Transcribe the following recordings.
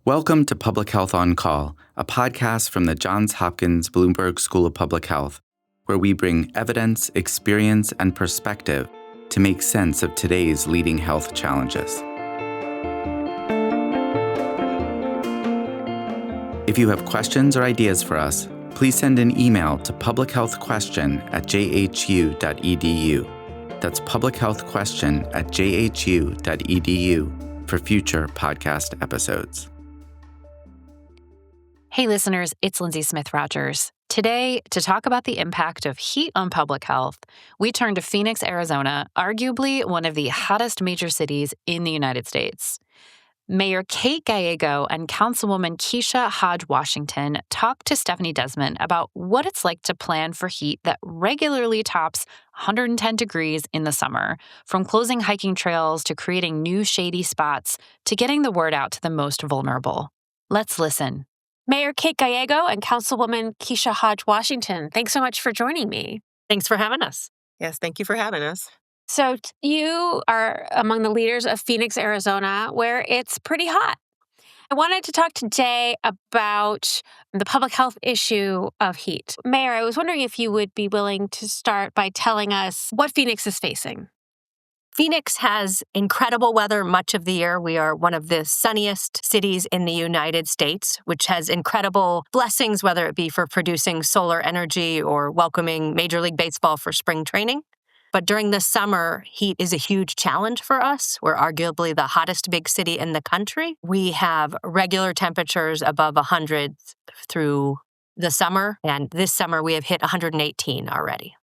Welcome to Public Health on Call, a podcast from the Johns Hopkins Bloomberg School of Public Health, where we bring evidence, experience, and perspective to make sense of today's leading health challenges. If you have questions or ideas for us, please send an email to publichealthquestion@jhu.edu. That's publichealthquestion@jhu.edu for future podcast episodes. Hey listeners, it's Lindsay Smith-Rogers. Today, to talk about the impact of heat on public health, we turn to Phoenix, Arizona, arguably one of the hottest major cities in the United States. Mayor Kate Gallego and Councilwoman Kesha Hodge Washington talked to Stephanie Desmond about what it's like to plan for heat that regularly tops 110 degrees in the summer, from closing hiking trails to creating new shady spots to getting the word out to the most vulnerable. Let's listen. Mayor Kate Gallego and Councilwoman Kesha Hodge Washington, thanks so much for joining me. Thanks for having us. Yes, thank you for having us. So you are among the leaders of Phoenix, Arizona, where it's pretty hot. I wanted to talk today about the public health issue of heat. Mayor, I was wondering if you would be willing to start by telling us what Phoenix is facing. Phoenix has incredible weather much of the year. We are one of the sunniest cities in the United States, which has incredible blessings, whether it be for producing solar energy or welcoming Major League Baseball for spring training. But during the summer, heat is a huge challenge for us. We're arguably the hottest big city in the country. We have regular temperatures above 100 through the summer, and this summer we have hit 118 already.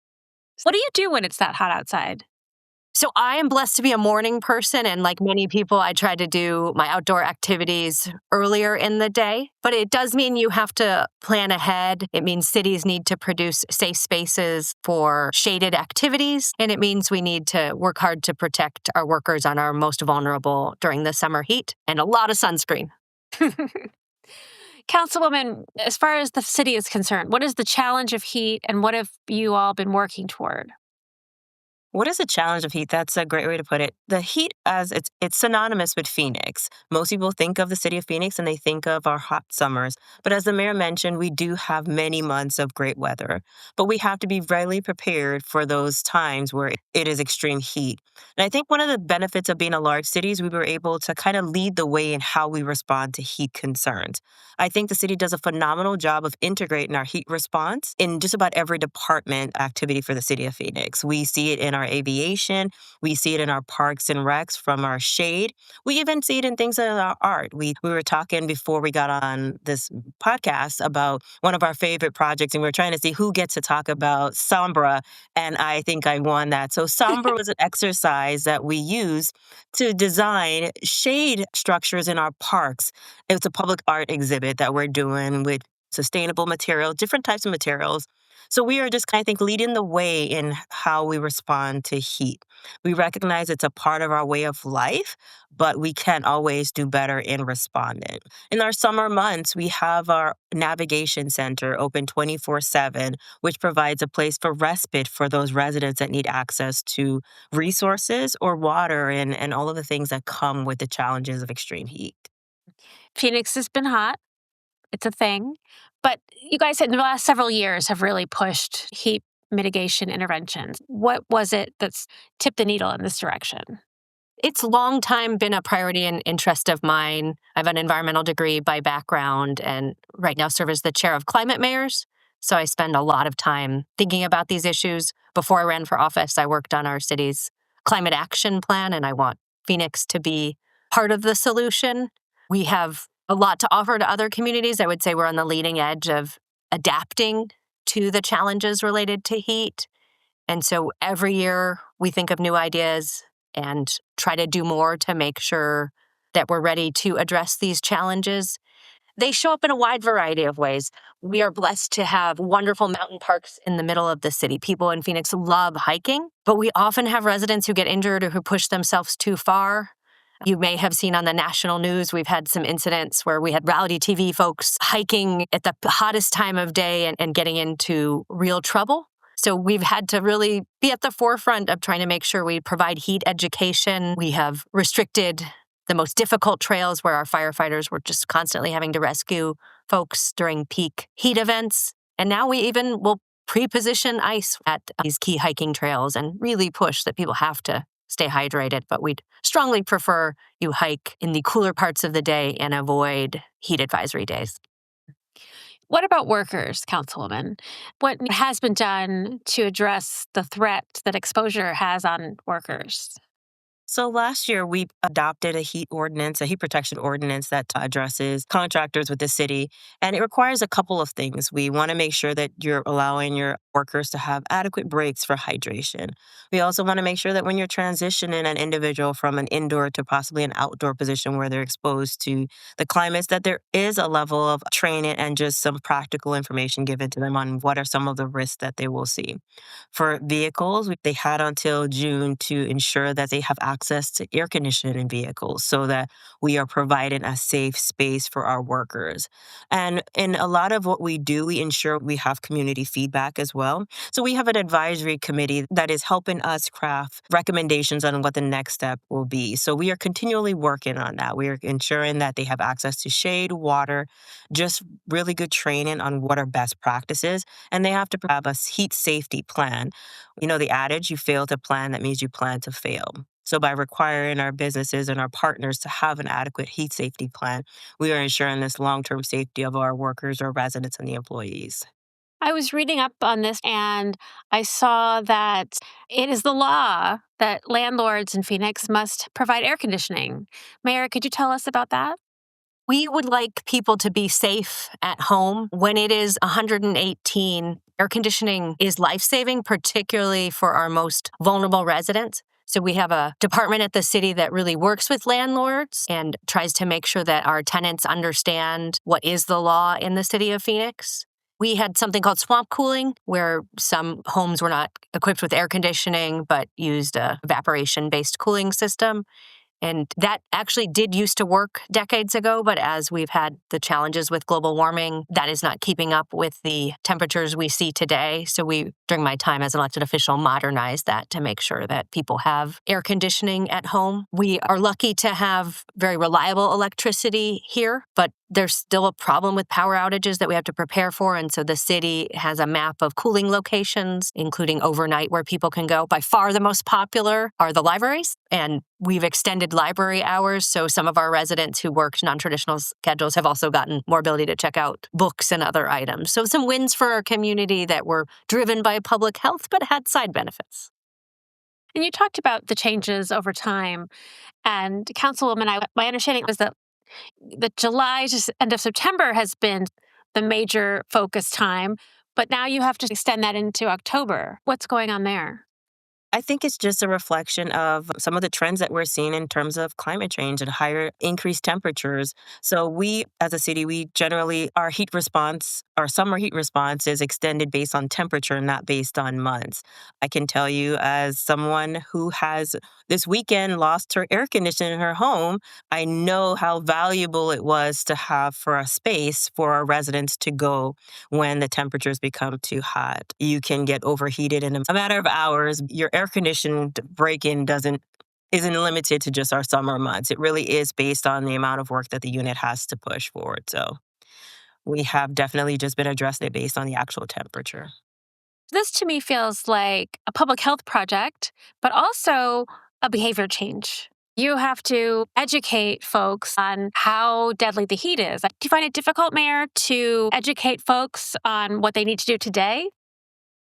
What do you do when it's that hot outside? So I am blessed to be a morning person, and like many people, I try to do my outdoor activities earlier in the day. But it does mean you have to plan ahead. It means cities need to produce safe spaces for shaded activities, and it means we need to work hard to protect our workers on our most vulnerable during the summer heat, and a lot of sunscreen. Councilwoman, as far as the city is concerned, what is the challenge of heat, and what have you all been working toward? What is the challenge of heat? That's a great way to put it. The heat, as it's synonymous with Phoenix. Most people think of the city of Phoenix and they think of our hot summers. But as the mayor mentioned, we do have many months of great weather. But we have to be readily prepared for those times where it is extreme heat. And I think one of the benefits of being a large city is we were able to kind of lead the way in how we respond to heat concerns. I think the city does a phenomenal job of integrating our heat response in just about every department activity for the city of Phoenix. We see it in our aviation. We see it in our parks and recs, from our shade. We even see it in things in our art. We were talking before we got on this podcast about one of our favorite projects, and we were trying to see who gets to talk about Sombra, and I think I won that. So Sombra was an exercise that we use to design shade structures in our parks. It's a public art exhibit that we're doing with sustainable materials, different types of materials. So we are just kind of leading the way in how we respond to heat. We recognize it's a part of our way of life, but we can always do better in responding. In our summer months, we have our navigation center open 24/7, which provides a place for respite for those residents that need access to resources or water and all of the things that come with the challenges of extreme heat. Phoenix has been hot. It's a thing. But you guys in the last several years have really pushed heat mitigation interventions. What was it that's tipped the needle in this direction? It's long time been a priority and interest of mine. I have an environmental degree by background and right now serve as the chair of climate mayors. So I spend a lot of time thinking about these issues. Before I ran for office, I worked on our city's climate action plan, and I want Phoenix to be part of the solution. We have a lot to offer to other communities. I would say we're on the leading edge of adapting to the challenges related to heat. And so every year we think of new ideas and try to do more to make sure that we're ready to address these challenges. They show up in a wide variety of ways. We are blessed to have wonderful mountain parks in the middle of the city. People in Phoenix love hiking, but we often have residents who get injured or who push themselves too far. You may have seen on the national news, we've had some incidents where we had reality TV folks hiking at the hottest time of day and getting into real trouble. So we've had to really be at the forefront of trying to make sure we provide heat education. We have restricted the most difficult trails where our firefighters were just constantly having to rescue folks during peak heat events. And now we even will pre-position ice at these key hiking trails and really push that people have to stay hydrated. But we'd strongly prefer you hike in the cooler parts of the day and avoid heat advisory days. What about workers, Councilwoman? What has been done to address the threat that exposure has on workers? So last year, we adopted a heat protection ordinance that addresses contractors with the city. And it requires a couple of things. We want to make sure that you're allowing your workers to have adequate breaks for hydration. We also want to make sure that when you're transitioning an individual from an indoor to possibly an outdoor position where they're exposed to the climates, that there is a level of training and just some practical information given to them on what are some of the risks that they will see. For vehicles, they had until June to ensure that they have access to air conditioning in vehicles so that we are providing a safe space for our workers. And in a lot of what we do, we ensure we have community feedback as well. So we have an advisory committee that is helping us craft recommendations on what the next step will be. So we are continually working on that. We are ensuring that they have access to shade, water, just really good training on what are best practices. And they have to have a heat safety plan. You know the adage, you fail to plan, that means you plan to fail. So by requiring our businesses and our partners to have an adequate heat safety plan, we are ensuring this long-term safety of our workers, our residents, and the employees. I was reading up on this and I saw that it is the law that landlords in Phoenix must provide air conditioning. Mayor, could you tell us about that? We would like people to be safe at home. When it is 118, air conditioning is life-saving, particularly for our most vulnerable residents. So we have a department at the city that really works with landlords and tries to make sure that our tenants understand what is the law in the city of Phoenix. We had something called swamp cooling, where some homes were not equipped with air conditioning but used a evaporation-based cooling system. And that actually did used to work decades ago, but as we've had the challenges with global warming, that is not keeping up with the temperatures we see today. So we, during my time as an elected official, modernized that to make sure that people have air conditioning at home. We are lucky to have very reliable electricity here, but there's still a problem with power outages that we have to prepare for. And so the city has a map of cooling locations, including overnight where people can go. By far the most popular are the libraries, and we've extended library hours. So some of our residents who worked non-traditional schedules have also gotten more ability to check out books and other items. So some wins for our community that were driven by public health, but had side benefits. And you talked about the changes over time. And Councilwoman, my understanding was that the July to end of September has been the major focus time, but now you have to extend that into October. What's going on there? I think it's just a reflection of some of the trends that we're seeing in terms of climate change and higher increased temperatures. So we, as a city, we generally, our summer heat response is extended based on temperature, not based on months. I can tell you, as someone who has this weekend lost her air conditioner in her home, I know how valuable it was to have for a space for our residents to go when the temperatures become too hot. You can get overheated in a matter of hours. Your air conditioned break-in isn't limited to just our summer months. It really is based on the amount of work that the unit has to push forward. So we have definitely just been addressing it based on the actual temperature. This to me feels like a public health project, but also a behavior change. You have to educate folks on how deadly the heat is. Do you find it difficult, Mayor, to educate folks on what they need to do today?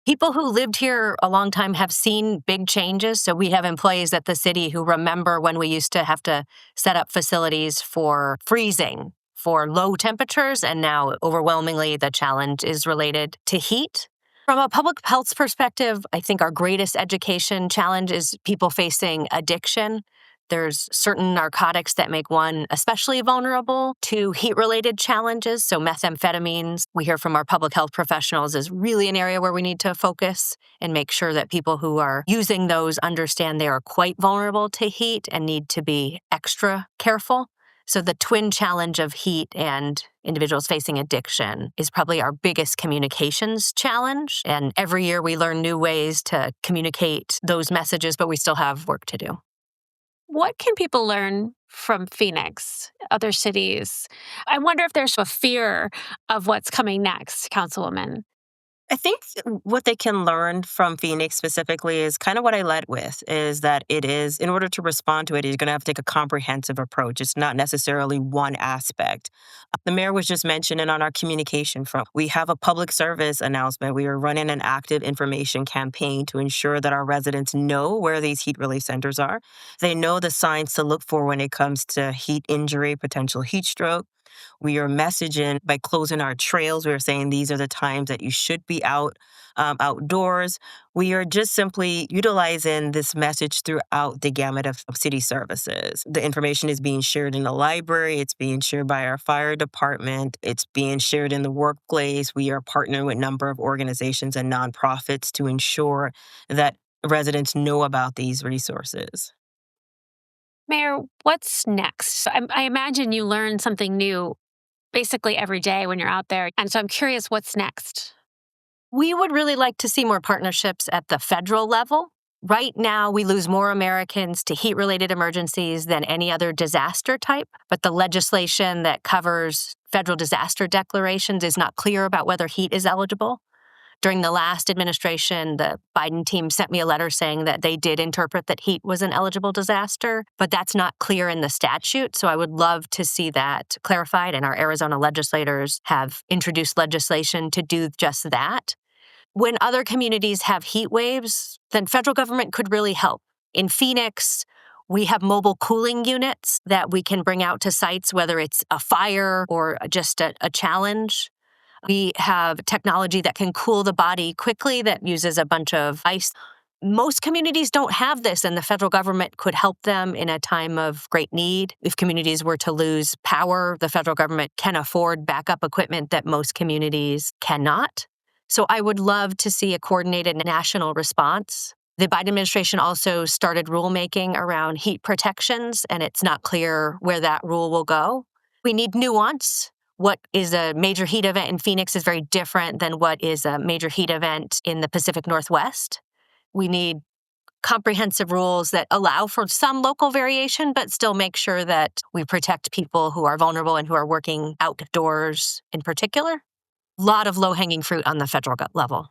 People who lived here a long time have seen big changes. So we have employees at the city who remember when we used to have to set up facilities for freezing, for low temperatures, and now overwhelmingly the challenge is related to heat. From a public health perspective, I think our greatest education challenge is people facing addiction. There's certain narcotics that make one especially vulnerable to heat-related challenges. So methamphetamines, we hear from our public health professionals, is really an area where we need to focus and make sure that people who are using those understand they are quite vulnerable to heat and need to be extra careful. So the twin challenge of heat and individuals facing addiction is probably our biggest communications challenge. And every year we learn new ways to communicate those messages, but we still have work to do. What can people learn from Phoenix, other cities? I wonder if there's a fear of what's coming next, Councilwoman. I think what they can learn from Phoenix specifically is kind of what I led with, is that it is, in order to respond to it, you're going to have to take a comprehensive approach. It's not necessarily one aspect. The mayor was just mentioning on our communication front, we have a public service announcement. We are running an active information campaign to ensure that our residents know where these heat relief centers are. They know the signs to look for when it comes to heat injury, potential heat stroke. We are messaging by closing our trails. We are saying these are the times that you should be outdoors. We are just simply utilizing this message throughout the gamut of city services. The information is being shared in the library. It's being shared by our fire department. It's being shared in the workplace. We are partnering with a number of organizations and nonprofits to ensure that residents know about these resources. Mayor, what's next? I imagine you learn something new basically every day when you're out there. And so I'm curious, what's next? We would really like to see more partnerships at the federal level. Right now, we lose more Americans to heat-related emergencies than any other disaster type, but the legislation that covers federal disaster declarations is not clear about whether heat is eligible. During the last administration, the Biden team sent me a letter saying that they did interpret that heat was an eligible disaster, but that's not clear in the statute. So I would love to see that clarified, and our Arizona legislators have introduced legislation to do just that. When other communities have heat waves, then federal government could really help. In Phoenix, we have mobile cooling units that we can bring out to sites, whether it's a fire or just a challenge. We have technology that can cool the body quickly that uses a bunch of ice. Most communities don't have this, and the federal government could help them in a time of great need. If communities were to lose power, the federal government can afford backup equipment that most communities cannot. So I would love to see a coordinated national response. The Biden administration also started rulemaking around heat protections, and it's not clear where that rule will go. We need nuance. What is a major heat event in Phoenix is very different than what is a major heat event in the Pacific Northwest. We need comprehensive rules that allow for some local variation, but still make sure that we protect people who are vulnerable and who are working outdoors in particular. A lot of low-hanging fruit on the federal level.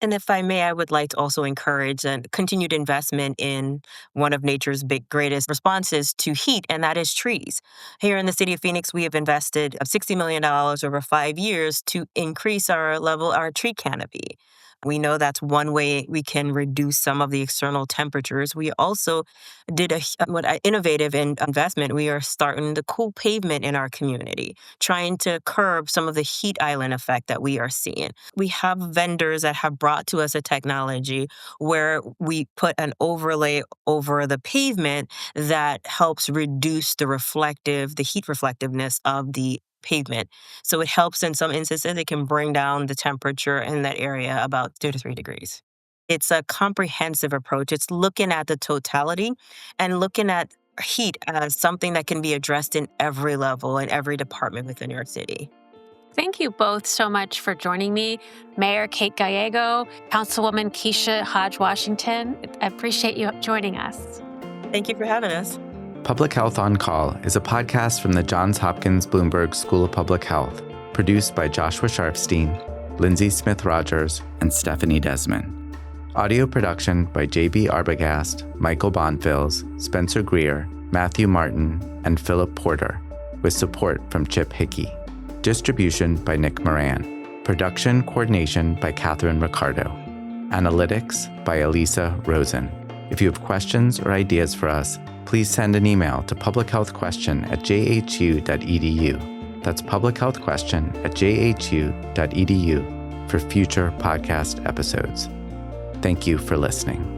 And if I may, I would like to also encourage a continued investment in one of nature's greatest responses to heat, and that is trees. Here in the city of Phoenix, we have invested $60 million over 5 years to increase our tree canopy. We know that's one way we can reduce some of the external temperatures. We also did innovative investment. We are starting the cool pavement in our community, trying to curb some of the heat island effect that we are seeing. We have vendors that have brought to us a technology where we put an overlay over the pavement that helps reduce the heat reflectiveness of the pavement. So it helps in some instances. It can bring down the temperature in that area about 2 to 3 degrees. It's a comprehensive approach. It's looking at the totality and looking at heat as something that can be addressed in every level and every department within your city. Thank you both so much for joining me. Mayor Kate Gallego, Councilwoman Kesha Hodge Washington. I appreciate you joining us. Thank you for having us. Public Health on Call is a podcast from the Johns Hopkins Bloomberg School of Public Health, produced by Joshua Sharfstein, Lindsay Smith-Rogers, and Stephanie Desmond. Audio production by J.B. Arbogast, Michael Bonfils, Spencer Greer, Matthew Martin, and Philip Porter, with support from Chip Hickey. Distribution by Nick Moran. Production coordination by Catherine Ricardo. Analytics by Elisa Rosen. If you have questions or ideas for us, please send an email to publichealthquestion@jhu.edu. That's publichealthquestion@jhu.edu for future podcast episodes. Thank you for listening.